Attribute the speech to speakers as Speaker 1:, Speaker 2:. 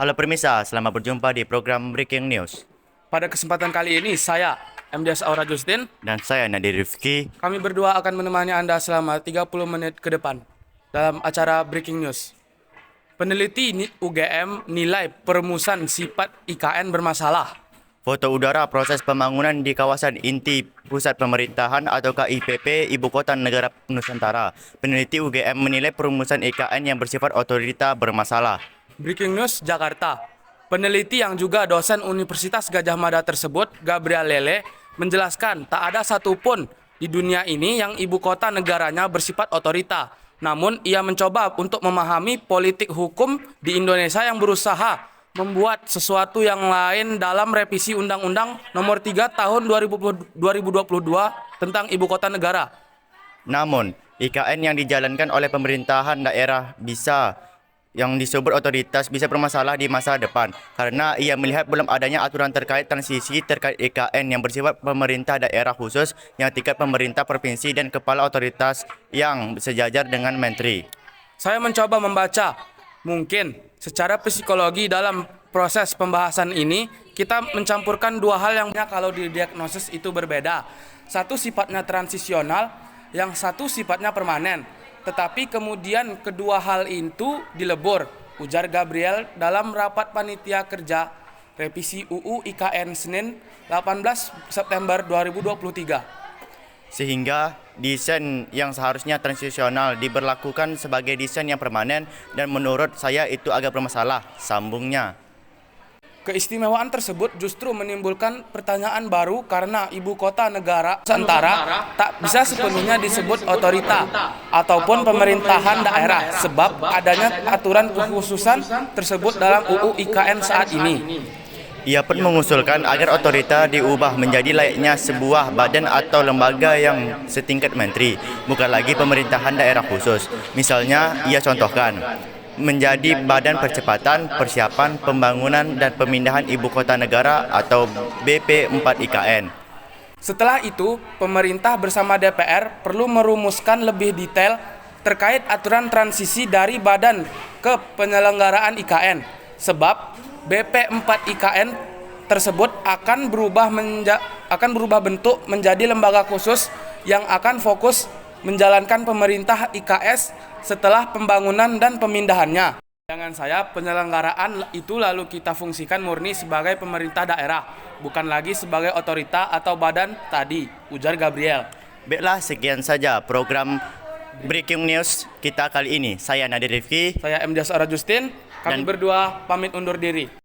Speaker 1: Halo pemirsa, selamat berjumpa di program Breaking News.
Speaker 2: Pada kesempatan kali ini, saya, MDS Aura Justin,
Speaker 1: Dan saya Nadir Rifki.
Speaker 2: kami berdua akan menemani Anda selama 30 menit ke depan dalam acara Breaking News. Peneliti UGM nilai perumusan sifat IKN bermasalah.
Speaker 1: Foto udara proses pembangunan di kawasan inti pusat pemerintahan atau KIPP Ibu Kota Negara Nusantara. Peneliti UGM menilai perumusan IKN yang bersifat otorita bermasalah.
Speaker 2: Breaking News Jakarta. Peneliti yang juga dosen Universitas Gadjah Mada tersebut, Gabriel Lele, menjelaskan tak ada satupun di dunia ini yang ibu kota negaranya bersifat otorita. Namun, ia mencoba untuk memahami politik hukum di Indonesia yang berusaha membuat sesuatu yang lain dalam revisi Undang-Undang Nomor 3 Tahun 2022 tentang Ibu Kota Negara.
Speaker 1: Namun, IKN yang dijalankan oleh pemerintahan daerah yang disebut otoritas bisa bermasalah di masa depan karena ia melihat belum adanya aturan terkait transisi terkait IKN yang bersifat pemerintah daerah khusus yang tingkat pemerintah provinsi dan kepala otoritas yang sejajar dengan menteri.
Speaker 2: Saya mencoba membaca, mungkin secara psikologi dalam proses pembahasan ini kita mencampurkan dua hal yang kalau di diagnosis itu berbeda. Satu sifatnya transisional, yang satu sifatnya permanen. Tetapi kemudian kedua hal itu dilebur, ujar Gabriel dalam rapat panitia kerja revisi UU IKN Senin 18 September 2023.
Speaker 1: Sehingga desain yang seharusnya transisional diberlakukan sebagai desain yang permanen dan menurut saya itu agak bermasalah, sambungnya.
Speaker 2: Keistimewaan tersebut justru menimbulkan pertanyaan baru karena ibu kota negara Nusantara tak bisa sepenuhnya disebut otorita ataupun pemerintahan daerah sebab adanya aturan kekhususan tersebut dalam UU IKN saat ini.
Speaker 1: Ia pun mengusulkan agar otorita diubah menjadi layaknya sebuah badan atau lembaga yang setingkat menteri, bukan lagi pemerintahan daerah khusus. Misalnya, ia contohkan menjadi Badan Percepatan Persiapan Pembangunan dan Pemindahan Ibu Kota Negara atau BP4 IKN.
Speaker 2: Setelah itu, pemerintah bersama DPR perlu merumuskan lebih detail terkait aturan transisi dari badan ke penyelenggaraan IKN. Sebab BP4 IKN tersebut akan berubah bentuk menjadi lembaga khusus yang akan fokus menjalankan pemerintah IKS setelah pembangunan dan pemindahannya. Jangan saya, penyelenggaraan itu lalu kita fungsikan murni sebagai pemerintah daerah, bukan lagi sebagai otorita atau badan tadi, ujar Gabriel.
Speaker 1: Baiklah, sekian saja program Breaking News kita kali ini. Saya Nadir Rifki.
Speaker 2: Saya MDS Aura Justin, kami
Speaker 1: Dan-
Speaker 2: berdua pamit undur diri.